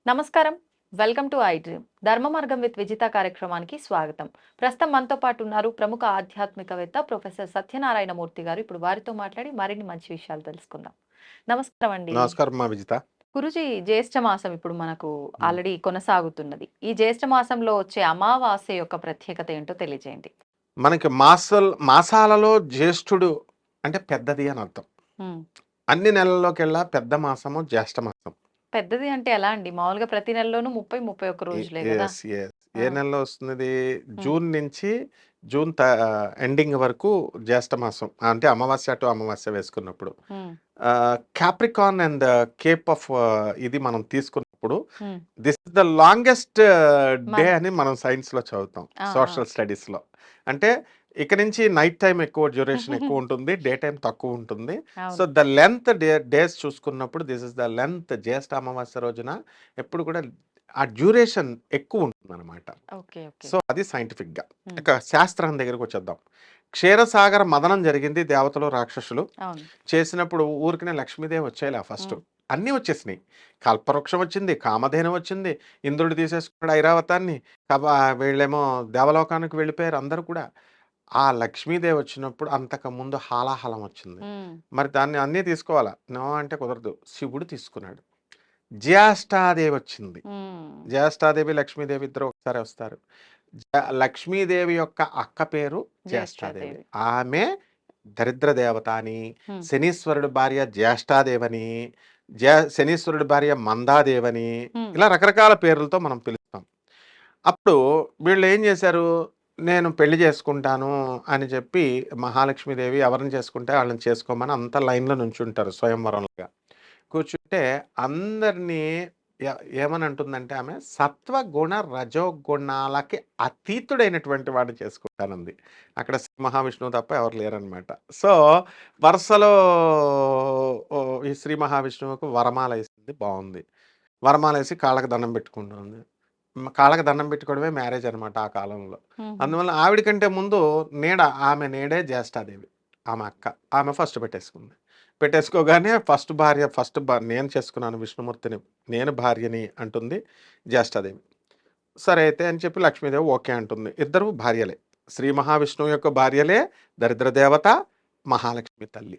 నమస్కారం. Welcome to I dream. ధర్మ మార్గం విత్ విజిత కార్యక్రమానికి స్వాగతం. ప్రస్తుతం మనతో పాటు ఉన్నారు ప్రముఖ ఆధ్యాత్మికవేత్త ప్రొఫెసర్ సత్యనారాయణ మూర్తి గారు. ఇప్పుడు వారితో మాట్లాడి మరిన్ని మంచి విషయాలు తెలుసుకుందాం. నమస్కారం అండి. నమస్కారం మా విజిత. గురూజీ, జ్యేష్ఠ మాసం ఇప్పుడు మనకు హ్మ్. ఆల్రెడీ కొనసాగుతున్నది. ఈ జ్యేష్ఠ మాసంలో వచ్చే అమావాస్య యొక్క ప్రత్యేకత ఏంటో తెలియజేయండి. మనకి మాసాలలో జ్యేష్ఠుడు అంటే పెద్దది అని అర్థం. హ్మ్. అన్ని నెలల్లోకెల్లా పెద్ద మాసము జ్యేష్ఠ మాసం. పెద్దది అంటే ఎలా అండి? మామూలుగా ప్రతి నెలలోనూ 30, 31 రోజులే గదా! యెస్. యెస్. ఆ! ఏ నెలలో వస్తున్నది? హ్మ్. జూన్ నుంచి జూన్ ఎండింగ్ వరకు జ్యేష్ఠ మాసం. అంటే అమావాస్య టు అమావాస్య వేసుకున్నప్పుడు. హ్మ్. క్యాప్రికాన్ అండ్ కేప్ ఆఫ్ ఇది మనం తీసుకున్నప్పుడు హ్మ్. This is the longest day month. అని మనం సైన్స్‌లో చదువుతాం. ఆ! ఆ! సోషల్ స్టడీస్‌లో. అంటే ఇక నుంచి నైట్ టైమ్ ఎక్కువ డ్యూరేషన్ ఎక్కువ ఉంటుంది. డే టైమ్ తక్కువ ఉంటుంది. సో, అవును. ద లెంగ్త్ డేస్ చూసుకున్నప్పుడు దిస్ ఇస్ ద లెంగ్త్ జ్యేష్ఠ అమావాస్య రోజున ఎప్పుడు కూడా ఆ డ్యూరేషన్ ఎక్కువ ఉంటుందన్నమాట. ఓకే. ఓకే. సో, అది సైంటిఫిక్‌గా. హ్మ్. ఇక శాస్త్రం దగ్గరికొచ్చేద్దాం. క్షీరసాగర మథనం జరిగింది దేవతలు, రాక్షసులు. అవును. చేసినప్పుడు ఊరికనే లక్ష్మీదేవి వచ్చేయలే ఫస్టు. హ్మ్. అన్నీ వచ్చేసినాయి. కల్పవృక్షం వచ్చింది, కామధేను వచ్చింది, ఇంద్రుడు తీసేసుకున్నాడు ఐరావతాన్ని. వీళ్ళేమో దేవలోకానికి వెళ్ళిపోయారు అందరూ కూడా. ఆ లక్ష్మీదేవి వచ్చినప్పుడు అంతకుముందు హాలాహలం వచ్చింది. హ్మ్. మరి దాన్ని అన్నీ తీసుకోవాలా? నో అంటే కుదరదు. శివుడు తీసుకున్నాడు. జ్యేష్ఠాదేవి వచ్చింది. హ్మ్. జ్యేష్ఠాదేవి, లక్ష్మీదేవి ఇద్దరు ఒకసారి వస్తారు. లక్ష్మీదేవి యొక్క అక్క పేరు జ్యేష్ఠాదేవి. జ్యేష్ఠాదేవి. ఆమె దరిద్ర దేవత అని, హ్మ్. శనీశ్వరుడి భార్య జ్యేష్ఠాదేవని, శనీశ్వరుడి భార్య మందాదేవని, హ్మ్. ఇలా రకరకాల పేర్లతో మనం పిలుస్తాం. అప్పుడు వీళ్ళు ఏం చేశారు, నేను పెళ్లి చేసుకుంటాను అని చెప్పి మహాలక్ష్మీదేవి ఎవరిని చేసుకుంటే వాళ్ళని చేసుకోమని అంత లైన్‌లో నుంచుంటారు స్వయంవరంలాగా. కూర్చుంటే అందరినీ ఏమని అంటుందంటే ఆమె సత్వగుణ రజోగుణాలకి అతీతుడైనటువంటి వాడిని చేసుకుంటానంది. అక్కడ శ్రీ మహావిష్ణువు తప్ప ఎవరు లేరనమాట. సో, వరుసలో ఈ శ్రీ మహావిష్ణువుకు వరమాల వేసింది బాగుంది. వరమాల వేసి కాళ్ళకి దండం పెట్టుకుంటుంది. కాళ్ళకి దండం పెట్టుకోవడమే మ్యారేజ్ అనమాట ఆ కాలంలో. హుహు. అందువల్ల ఆవిడ కంటే ముందు ఆమె నీడే జ్యేష్ఠాదేవి. ఆమె అక్క. ఆమె ఫస్ట్ పెట్టేసుకుంది. పెట్టేసుకోగానే నేను చేసుకున్నాను విష్ణుమూర్తిని. నేను భార్యని అంటుంది జ్యేష్ఠాదేవి. సరే అయితే అని చెప్పి లక్ష్మీదేవి ఓకే అంటుంది. ఇద్దరు భార్యలే. శ్రీ మహావిష్ణువు యొక్క భార్యలే దరిద్ర దేవత, మహాలక్ష్మి తల్లి.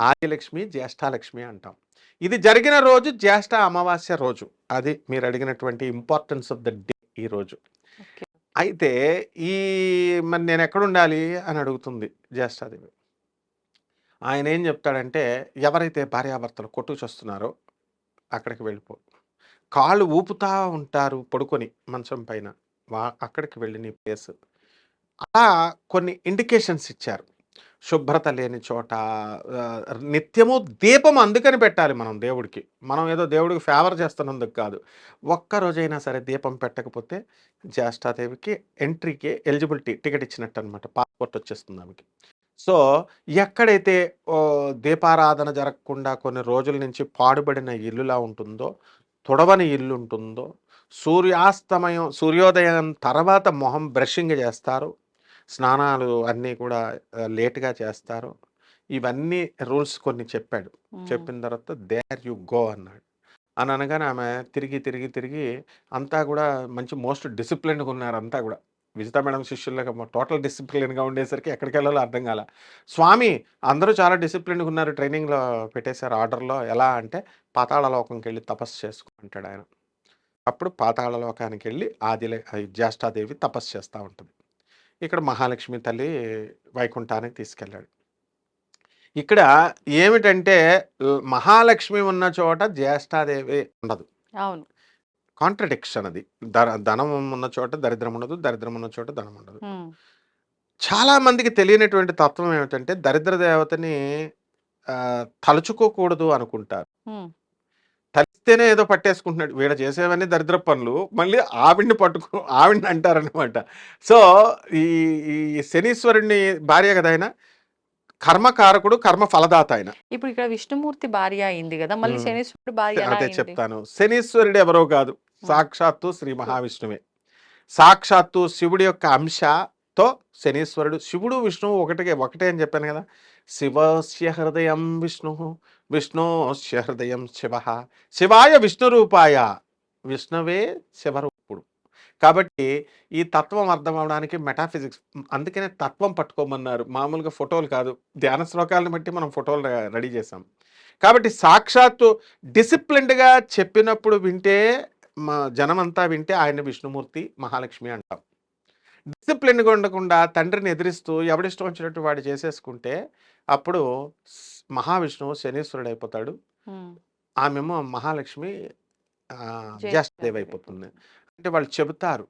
ఆదిలక్ష్మి, జ్యేష్ఠాలక్ష్మి అంటాం. ఇది జరిగిన రోజు జ్యేష్ఠ అమావాస్య రోజు. అది మీరు అడిగినటువంటి ఇంపార్టెన్స్ ఆఫ్ ద డే ఈ రోజు. ఓకే. అయితే ఈ మరి నేనెక్కడుండాలి అని అడుగుతుంది జ్యేష్ఠాదేవి. ఆయనేం చెప్తాడంటే, ఎవరైతే భార్యాభర్తలు కొట్టుకు చస్తున్నారో అక్కడికి వెళ్ళిపో. కాళ్ళు ఊపుతా ఉంటారు పడుకొని మంచం పైన. అక్కడికి వెళ్ళి నీ ప్లేస్. అలా కొన్ని ఇండికేషన్స్ ఇచ్చారు. శుభ్రత లేని చోట నిత్యము దీపం అందుకని పెట్టాలి మనం దేవుడికి. మనం ఏదో దేవుడికి ఫేవర్ చేస్తున్నందుకు కాదు. ఒక్క రోజైనా సరే దీపం పెట్టకపోతే జ్యేష్ఠాదేవికి ఎంట్రీకి ఎలిజిబిలిటీ టికెట్ ఇచ్చినట్టనమాట. పాస్‌పోర్ట్ వచ్చేస్తుంది ఆమెకి. సో, ఎక్కడైతే దీపారాధన జరగకుండా కొన్ని రోజుల నుంచి పాడుబడిన ఇల్లులా ఉంటుందో, తుడవని ఇల్లుంటుందో, సూర్యోదయం తర్వాత మొహం బ్రషింగ్ చేస్తారు. స్నానాలు అన్నీ కూడా లేట్‌గా చేస్తారు. ఇవన్నీ రూల్స్ కొన్ని చెప్పాడు. హ్మ్. చెప్పిన తర్వాత దేర్ యూ గో అన్నాడు. అని అనగానే ఆమె తిరిగి అంతా గూడా మంచి మోస్ట్ డిసిప్లిన్డ్‌గా ఉన్నారు అంతా గూడా. విజితా మేడం శిష్యుల్లాగా టోటల్ డిసిప్లిన్‌గా ఉండేసరికి ఎక్కడికెళ్ళాలో అర్థం కాల. స్వామి అందరూ చాలా డిసిప్లిన్డ్‌గా ఉన్నారు. ట్రైనింగ్‌లో పెట్టేసారు ఆర్డర్‌లో. ఎలా అంటే పాతాళ లోకంకెళ్ళి తపస్సు చేసుకో అంటాడాయన. అప్పుడు పాతాళ లోకానికెళ్ళి జ్యేష్ఠాదేవి తపస్సు చేస్తా ఉంటది. ఇక్కడ మహాలక్ష్మి తల్లి వైకుంఠానికి తీసుకెళ్ళాడు. ఇక్కడ ఏమిటంటే మహాలక్ష్మి ఉన్న చోట జ్యేష్ఠాదేవి ఉండదు. అవును. కాంట్రడిక్షన్ అది. ధనం ఉన్న చోట దరిద్రం ఉండదు. దరిద్రం ఉన్న చోట ధనం ఉండదు. హ్మ్. చాలా మందికి తెలియనటువంటి తత్వం ఏమిటంటే దరిద్ర దేవతని తలుచుకోకూడదు అనుకుంటారు. హ్మ్. తలిస్తేనే ఏదో పట్టేసుకుంటున్నాడు. వీడు చేసేవన్నీ దరిద్రపు పనులు. మళ్ళీ ఆవిడని అంటారనమాట. సో, ఈ ఈ శనీశ్వరుడిని భార్య కదా ఆయన. కర్మకారకుడు, కర్మ ఫలదాత ఆయన. ఇప్పుడు ఇక్కడ విష్ణుమూర్తి భార్య అయింది గదా! మళ్ళీ హ్మ్. శనీశ్వరుడి భార్య ఎలా అదే అయింది? చెప్తాను. శనీశ్వరుడు ఎవరో కాదు. హ్మ్. సాక్షాత్తు శ్రీ మహావిష్ణువే. సాక్షాత్తు శివుడి యొక్క అంశతో శనీశ్వరుడు. శివుడు, విష్ణువు ఒకటే అని చెప్పాను కదా! శివస్య హృదయం విష్ణుః, విష్ణోస్య హృదయం శివః. శివాయ విష్ణు రూపాయ విష్ణువే చివరూపుడు. కాబట్టి ఈ తత్వం అర్థం అవ్వడానికి మెటాఫిజిక్స్ అందుకనే తత్వం పట్టుకోమన్నారు. మామూలుగా ఫోటోలు కాదు. ధ్యాన శ్లోకాలను బట్టి మనం ఫోటోలు రెడీ చేసాం. కాబట్టి సాక్షాత్తు డిసిప్లిన్డ్‌గా చెప్పినప్పుడు వింటే జనమంతా వింటే ఆయన విష్ణుమూర్తి, మహాలక్ష్మి అంటాం. డిసిప్లిన్‌గా ఉండకుండా తండ్రిని ఎదిరిస్తూ ఎవడిష్టం వచ్చినట్టు వాడు చేసేసుకుంటే అప్పుడు మహావిష్ణువు శనీశ్వరుడైపోతాడు. హ్మ్. ఆమేమో మహాలక్ష్మి జ్యేష్ఠదేవి జ్యేష్ఠాదేవి అయిపోతుంది. అయిపోతుంది. అంటే వాళ్ళు చెబుతారు.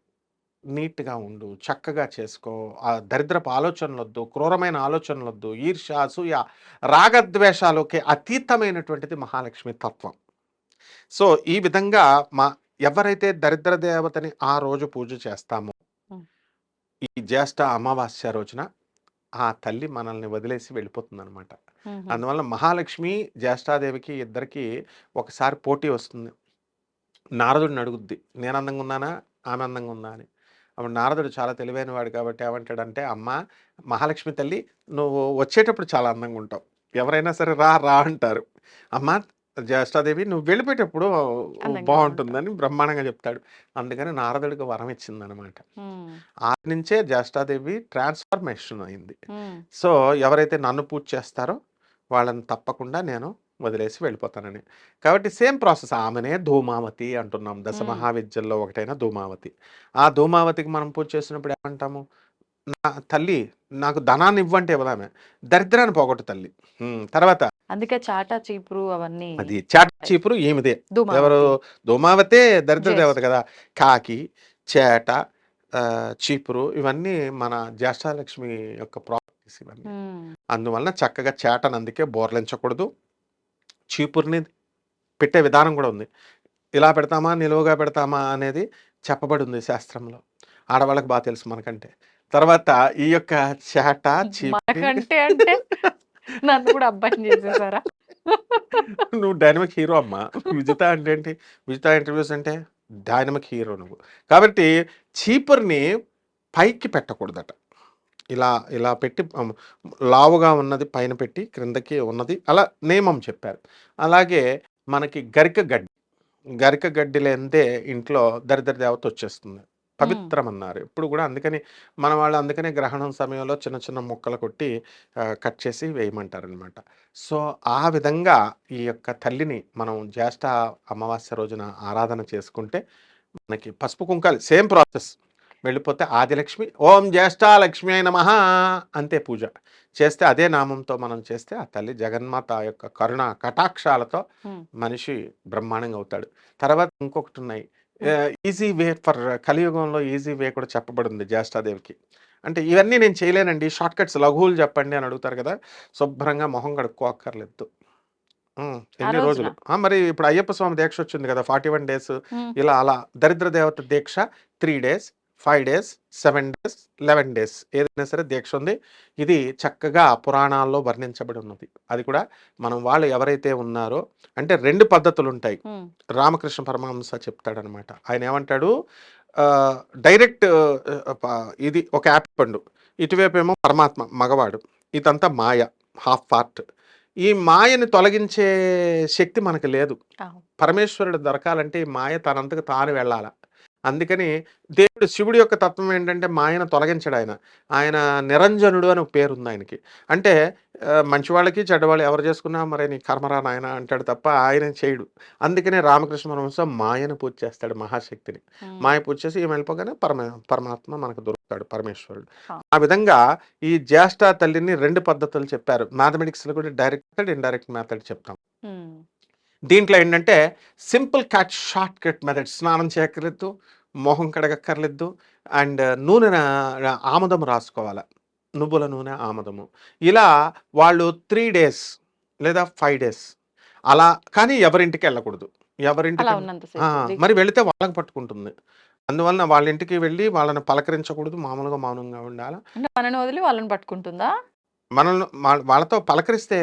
నీట్‌గా ఉండు, చక్కగా చేసుకో, దరిద్రపు ఆలోచనలొద్దు, క్రూరమైన ఆలోచనలొద్దు, ఈర్ష్య, అసూయ, రాగద్వేషాలకి అతీతమైనటువంటిది మహాలక్ష్మి తత్వం. సో, ఈ విధంగా ఎవరైతే దరిద్ర దేవతని ఆ రోజు పూజ చేస్తామో, హ్మ్. ఈ జ్యేష్ఠ అమావాస్య రోజున ఆ తల్లి మనల్ని వదిలేసి వెళ్ళిపోతుందనమాట. హుహు. అందువల్ల మహాలక్ష్మి, జ్యేష్ఠాదేవికి ఇద్దరికీ ఒకసారి పోటీ వస్తుంది. నారదుడిని అడుగుద్ది. నేను అందంగా ఉన్నానా? ఆమె అందంగా ఉందా అని. అప్పుడు నారదుడు చాలా తెలివైన వాడు కాబట్టి ఏమంటాడంటే, అమ్మా మహాలక్ష్మి తల్లి నువ్వు వచ్చేటప్పుడు చాలా అందంగా ఉంటావు. ఎవరైనా సరే రా రా అంటారు. అమ్మా జ్యేష్ఠాదేవి నువ్వు వెళ్ళిపోయేటప్పుడు అందంగా ఉంటావు. బావుంటుందని బ్రహ్మాండంగా చెప్తాడు. అందుకని నారదుడికి వరం ఇచ్చిందనమాట. హ్మ్. ఆటి నుంచే జ్యేష్ఠాదేవి ట్రాన్స్‌ఫర్మేషన్ అయింది. హ్మ్. సో, ఎవరైతే నన్ను పూజ చేస్తారో వాళ్ళని తప్పకుండా నేను వదిలేసి వెళ్ళిపోతానని. కాబట్టి సేమ్ ప్రాసెస్. ఆమెనే ధూమావతి అంటున్నాం. దశ హ్మ్. మహావిద్యల్లో ఒకటైన ధూమావతి. ఆ ధూమావతికి మనం పూజ చేసినప్పుడు ఏమంటాము? నా తల్లి నాకు ధనాన్ని ఇవ్వంటే ఇవ్వదామె. దరిద్రాన్ని పోగొట్టు తల్లి. తర్వాత అందుకే చాటా, చీపురు అవన్నీ అది చాట ఉంటాయి. చీపురు ఈమెదే. ఎవరు? ధూమావతి. ధూమావతే దరిద్ర దేవత జ్యేష్ఠ. కదా! కాకి, చేట, చీపురు ఇవన్నీ మన జ్యేష్ఠాలక్ష్మి యొక్క ప్రాపర్టీస్ ఇవన్నీ. హ్మ్. అందువలన చక్కగా చేటని అందుకే బోర్లించకూడదు. చీపురుని పెట్టే విధానం కూడా ఉంది. ఇలా పెడతామా, నిలువుగా పెడతామా అనేది చెప్పబడి ఉంది శాస్త్రంలో. ఆడవాళ్ళకి బాగా తెలుసు మనకంటే. తర్వాత ఈ యొక్క చేట, చీపురి మనకంటే అంటే నన్ను కూడా అబ్బాయిని చేసేసారా? నువ్వు డైనమిక్ హీరో అమ్మా. విజిత అంటే ఏంటి? విజిత ఇంటర్వ్యూస్ అంటే డైనమిక్ హీరో నువ్వు. కాబట్టి చీపురుని పైకి పెట్టకూడదట. ఇలా ఇలా పెట్టి లావుగా ఉన్నది పైన పెట్టి క్రిందకి ఉన్నది అలా నియమం చెప్పారు. అలాగే మనకి గరిక గడ్డి లేనిదే ఇంట్లో దరిద్ర దేవత వచ్చేస్తుంది. హ్మ్. పవిత్రమన్నారు. ఇప్పుడు కూడా అందుకని మన వాళ్ళు అందుకనే గ్రహణం సమయంలో చిన్న చిన్న ముక్కలు కొట్టి కట్ చేసి వేయమంటారనమాట. సో, ఆ విధంగా ఈ యొక్క తల్లిని మనం జ్యేష్ఠ అమావాస్య రోజున ఆరాధన చేసుకుంటే మనకి పసుపు కుంకాలు సేమ్ ప్రాసెస్. వెళ్ళిపోతే ఆదిలక్ష్మి ఓం జ్యేష్ఠాలక్ష్మ్యై నమః అంతే పూజ. చేస్తే అదే నామంతో మనం చేస్తే ఆ తల్లి జగన్మాత యొక్క కరుణ కటాక్షాలతో హ్మ్. మనిషి బ్రహ్మాండంగా అవుతాడు. తర్వాత ఇంకొకటున్నాయి. హ్మ్. ఈజీ వే ఫర్ కలియుగంలో ఈజీ వే కూడా చెప్పబడింది జ్యేష్ఠాదేవికి. అంటే ఇవన్నీ నేను చేయలేనండి. షార్ట్‌కట్స్ లఘువులు చెప్పండి అని అడుగుతారు కదా! శుభ్రంగా మొహం కడుక్కోక్కర్లేదు. ఆ ఎన్ని రోజున? రోజులు. మరి ఇప్పుడు అయ్యప్ప స్వామి దీక్షొచ్చింది కదా! 41 డేస్ హ్మ్. అలా దరిద్ర దేవత దీక్ష 3 డేస్, 5 డేస్, 7 డేస్, 11 డేస్ ఏదైనా సరే దీక్ష ఉంది. ఇది చక్కగా పురాణాల్లో వర్ణించబడి ఉన్నది. అది కూడా మనం వాళ్ళు ఎవరైతే ఉన్నారో అంటే 2 పద్ధతులుంటాయి. హ్మ్. రామకృష్ణ పరమహంస చెప్తాడనమాట. ఆయన ఏమంటాడు డైరెక్ట్ ఇది ఒక యాపిల్ పండు. ఇటువైపేమో పరమాత్మ మగవాడు. ఇదంతా మాయ హాఫ్ పార్ట్. ఈ మాయని తొలగించే శక్తి మనకు లేదు. అవును. పరమేశ్వరుడు దొరకాలంటే ఈ మాయ తనంతకు తాను వెళ్ళాల. అందుకని దేవుడు శివుడి యొక్క తత్వం ఏంటంటే మాయను తొలగించడాయన. ఆయన నిరంజనుడు అని ఒక పేరుంది ఆయనకి. అంటే మంచివాళ్ళకి, చెడ్డవాళ్ళు ఎవరు చేసుకున్నా మరి నీ కర్మరా నాయన అంటాడు తప్ప ఆయన చేయడు. అందుకనే రామకృష్ణ పరమహంస మాయను పూజ చేస్తాడు మహాశక్తిని. హ్మ్. మాయ పూజ చేసి ఈమె వెళ్ళిపోగానే పరమాత్మ మనకు దొరుకుతాడు పరమేశ్వరుడు. ఆ! ఆ విధంగా ఈ జ్యేష్ఠ తల్లిని 2 పద్ధతులు చెప్పారు. మ్యాథమెటిక్స్‌లో కూడా డైరెక్ట్ మెథడ్, ఇండైరెక్ట్ మెథడ్ చెప్తాం. హ్మ్. దీంట్లో ఏంటంటే సింపుల్ షార్ట్ కట్ మెథడ్. స్నానం చేయక్కర్లేదు, మొహం కడగక్కర్లేదు అండ్ నూనె ఆముదం రాసుకోవాలి. నువ్వుల నూనె, ఆముదము. ఇలా వాళ్ళు 3 డేస్ లేదా 5 డేస్ అలా కానీ ఎవరింటికి వెళ్ళకూడదు. అలా ఎవరింటికి ఉన్నంత ఆ! సేపు దీక్ష. మరి వెళితే వాళ్ళకి పట్టుకుంటుంది. అందువలన వాళ్ళ ఇంటికి వెళ్ళి వాళ్ళని పలకరించకూడదు. మామూలుగా మౌనంగా ఉండాల. అంటే మనని వదిలి వాళ్ళని పట్టుకుంటుందా? మనల్ని వాళ్ళతో పలకరిస్తే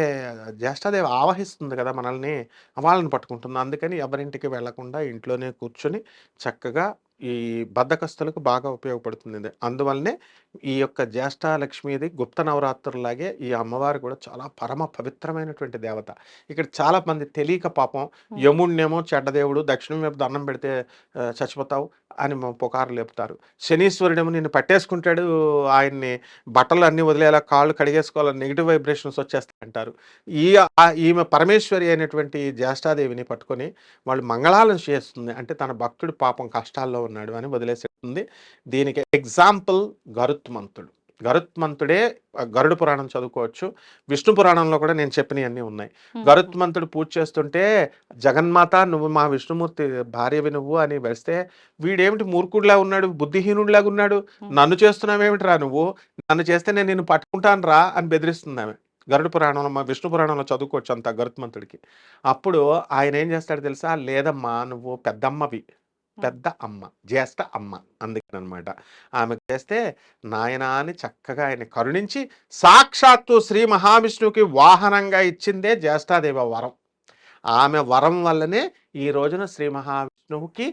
జ్యేష్ఠాదేవి ఆవహిస్తుంది కదా మనల్ని. వాళ్ళని పట్టుకుంటుంది. అందుకని ఎవరింటికి వెళ్ళకుండా ఇంట్లోనే కూర్చొని చక్కగా ఈ బద్ధకస్తులకు బాగా ఉపయోగపడుతుంది ఇది. అందువల్లనే ఈ యొక్క జ్యేష్ఠ లక్ష్మీది గుప్త నవరాత్రులాగే ఈ అమ్మవారు కూడా చాలా పరమ పవిత్రమైనటువంటి దేవత. ఇక్కడ చాలా మంది తెలియక పాపం ఉమ్, యముడినేమో చెడ్డదేవుడు, దక్షిణం వైపు దండం పెడితే చచ్చిపోతావు అని పుకారు లేపుతారు. శనీశ్వరుడేమో నిన్ను పట్టేసుకుంటాడు, ఆయన్ని బట్టలు అన్నీ వదిలేలా కాళ్ళు కడిగేసుకోవాలని నెగిటివ్ వైబ్రేషన్స్ వచ్చేస్తాయంటారు. ఈ ఈమె పరమేశ్వరి అయినటువంటి జ్యేష్ఠాదేవిని పట్టుకొని వాళ్ళు మంగళాలను చేస్తుంది. అంటే తన భక్తుడు పాపం కష్టాల్లో ఉన్నాడు అని వదిలేసేస్తుంది. దీనికి ఎగ్జాంపుల్ గరుత్మంతుడు. గరుత్మంతుడే గరుడ పురాణం చదువుకోవచ్చు. విష్ణు పురాణంలో కూడా నేను చెప్పినవన్నీ ఉన్నాయి. గరుత్మంతుడు పూజ చేస్తుంటే జగన్మాత నువ్వు మా విష్ణుమూర్తి భార్యవి నువ్వు అని వెళ్తే వీడేమిటి మూర్ఖుడిలా ఉన్నాడు, బుద్ధిహీనుడిలాగా ఉన్నాడు, నన్ను చేస్తున్నావేమిటి నువ్వు, నన్ను చేస్తే నేను నిన్ను పట్టుకుంటాను రా అని బెదిరిస్తుంది ఆమె. గరుడ పురాణంలో మా విష్ణు పురాణంలో చదువుకోవచ్చు అంత గరుత్మంతుడికి. అప్పుడు ఆయన ఏం చేస్తాడు తెలుసా, లేదమ్మా నువ్వు పెద్దమ్మవి, పెద్ద అమ్మ, జ్యేష్ఠ అమ్మ, అందుకనమాట ఆమె చేస్తే నాయనా అని చక్కగా ఆయన కరుణించి సాక్షాత్తు శ్రీ మహావిష్ణువుకి వాహనంగా ఇచ్చిందే జ్యేష్ఠాదేవి వరం. ఆమె వరం వల్లనే ఈ రోజున శ్రీ మహావిష్ణువుకి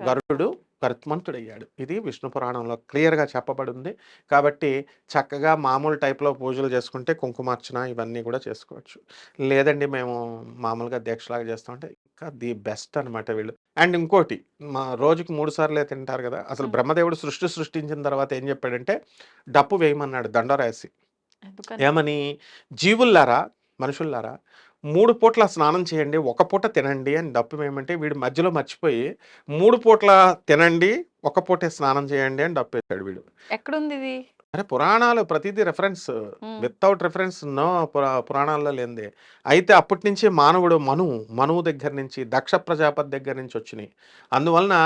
గరుడు గరుత్మంతుడయ్యాడు. ఇది విష్ణు పురాణంలో క్లియర్గా చెప్పబడి ఉంది. కాబట్టి చక్కగా మామూలు టైప్లో పూజలు చేసుకుంటే కుంకుమార్చన ఇవన్నీ కూడా చేసుకోవచ్చు. లేదండి మేము మామూలుగా దీక్షలాగా చేస్తామంటే ఇంకా ది బెస్ట్ అనమాట వీళ్ళు. అండ్ ఇంకోటి, మా రోజుకి 3 సార్లే తింటారు కదా. అసలు బ్రహ్మదేవుడు సృష్టించిన తర్వాత ఏం చెప్పాడంటే డప్పు వేయమన్నాడు దండరాసి. ఎందుకని? ఏమని, జీవుల్లారా మనుషుల్లారా 3 పూట్ల స్నానం చేయండి, ఒక పూట తినండి అని డప్పు వేయమంటే వీడు మధ్యలో మర్చిపోయి 3 పూట్ల తినండి, ఒక పూటే స్నానం చేయండి అని డప్పు వేశాడు వీడు. ఎక్కడుంది ఇది? అరే పురాణాలు ప్రతిదీ రెఫరెన్స్, వితౌట్ రెఫరెన్స్ నో పురాణాల్లో లేనిదే. అయితే అప్పటి నుంచి మానవుడు మనువు దగ్గర నుంచి దక్ష ప్రజాపతి దగ్గర నుంచి వచ్చినాయి. అందువలన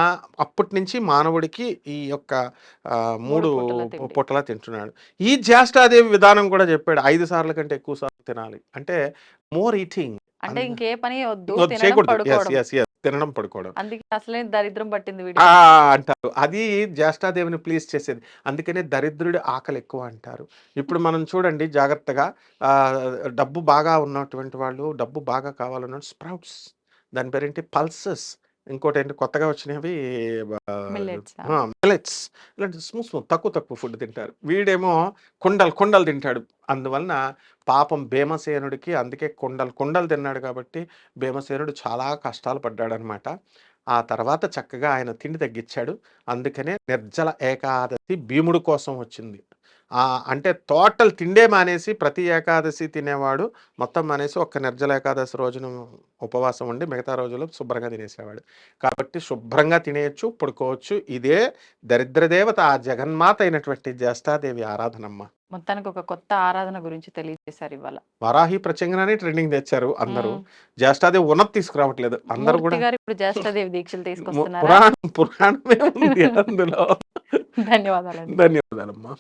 అప్పటి నుంచి మానవుడికి ఈ యొక్క 3 పూటల తిండి. పూటలా తింటున్నాడు. ఈ జ్యేష్ఠాదేవి విధానం కూడా చెప్పాడు 5 సార్ల కంటే ఎక్కువ సార్లు తినాలి, అంటే మోర్ ఈటింగ్. అంటే ఇంకే పని వద్దు, తినడం చేయకూడదు. పడుకోవడం. తినడం పడుకోవడం అందుకే అసలే దరిద్రం పట్టింది ఆ వీడికి. అంటారు. అది జ్యేష్ఠాదేవిని ప్లీజ్ చేసేది. అందుకనే దరిద్రుడి ఆకలి ఎక్కువ అంటారు. ఇప్పుడు మనం చూడండి జాగ్రత్తగా, డబ్బు బాగా ఉన్నటువంటి వాళ్ళు, డబ్బు బాగా కావాలన్నట్టు స్ప్రౌట్స్, దాని పేరేంటి పల్సెస్, ఇంకోటి ఏంటి కొత్తగా వచ్చినవి మిల్లెట్సా? మిల్లెట్స్, ఇలాంటి స్మూత్ తక్కువ ఫుడ్ తింటారు. వీడేమో కొండలు తింటాడు. అందువలన పాపం భీమసేనుడికి అందుకే కొండలు తిన్నాడు కాబట్టి భీమసేనుడు చాలా కష్టాలు పడ్డాడనమాట. ఆ తర్వాత చక్కగా ఆయన తిండి తగ్గించాడు. అందుకనే నిర్జల ఏకాదశి భీముడు కోసం వచ్చింది. అంటే టోటల్ తిండే మానేసి ప్రతి ఏకాదశి తినేవాడు మొత్తం మానేసి ఒక్క నిర్జల ఏకాదశి రోజున ఉపవాసం ఉండి మిగతా రోజులు శుభ్రంగా తినేసేవాడు. కాబట్టి శుభ్రంగా తినేయచ్చు, పడుకోవచ్చు. ఇదే దరిద్ర దేవత ఆ జగన్మాత అయినటువంటి జ్యేష్ఠాదేవి ఆరాధనమ్మ. మొత్తానికి ఒక కొత్త ఆరాధన గురించి తెలియజేశారు ఇవాళ. వరాహి ప్రత్యంగనాన్ని ట్రెండింగ్ తెచ్చారు అందరూ. జ్యేష్ఠాదేవి ఉన్నతి తీసుకురావట్లేదు అందరూ మూర్తి కూడా. గారు ఇప్పుడు జ్యేష్ఠాదేవి దీక్షలు తీసుకొస్తున్నారా? పురాణమే ఉంది అందులో. ధన్యవాదాలండి. ధన్యవాదాలమ్మా.